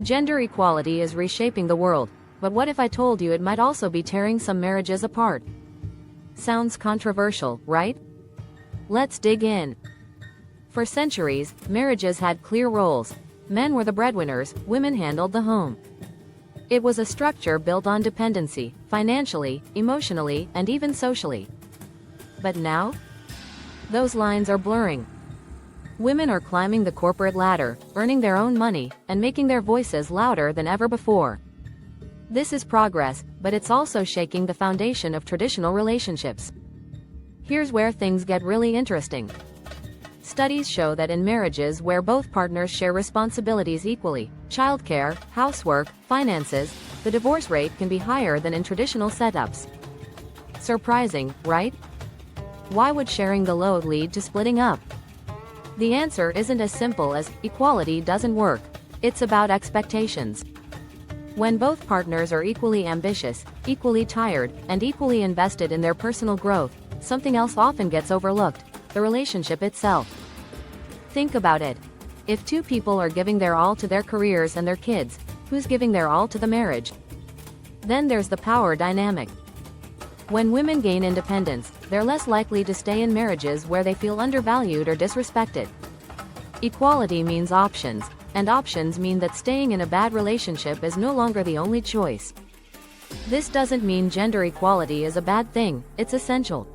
Gender equality is reshaping the world, but what if I told you it might also be tearing some marriages apart? Sounds controversial, right? Let's dig in. For centuries, marriages had clear roles. Men were the breadwinners, women handled the home. It was a structure built on dependency, financially, emotionally, and even socially. But now? Those lines are blurring. Women are climbing the corporate ladder, earning their own money, and making their voices louder than ever before. This is progress, but it's also shaking the foundation of traditional relationships. Here's where things get really interesting. Studies show that in marriages where both partners share responsibilities equally, childcare, housework, finances, the divorce rate can be higher than in traditional setups. Surprising, right? Why would sharing the load lead to splitting up? The answer isn't as simple as equality doesn't work. It's about expectations. When both partners are equally ambitious, equally tired, and equally invested in their personal growth, something else often gets overlooked: the relationship itself. Think about it. If two people are giving their all to their careers and their kids, who's giving their all to the marriage? Then there's the power dynamic. When women gain independence, they're less likely to stay in marriages where they feel undervalued or disrespected. Equality means options, and options mean that staying in a bad relationship is no longer the only choice. This doesn't mean gender equality is a bad thing, it's essential.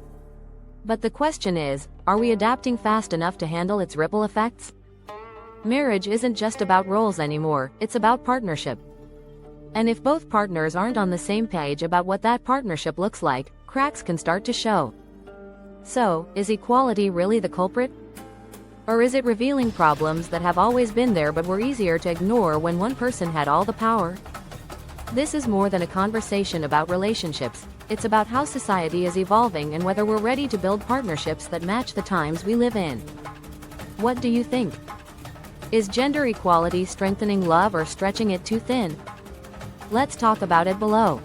But the question is, are we adapting fast enough to handle its ripple effects? Marriage isn't just about roles anymore, it's about partnership. And if both partners aren't on the same page about what that partnership looks like, cracks can start to show. So, is equality really the culprit? Or is it revealing problems that have always been there but were easier to ignore when one person had all the power? This is more than a conversation about relationships. It's about how society is evolving and whether we're ready to build partnerships that match the times we live in. What do you think? Is gender equality strengthening love or stretching it too thin? Let's talk about it below.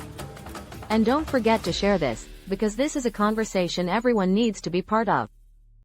And don't forget to share this, because this is a conversation everyone needs to be part of.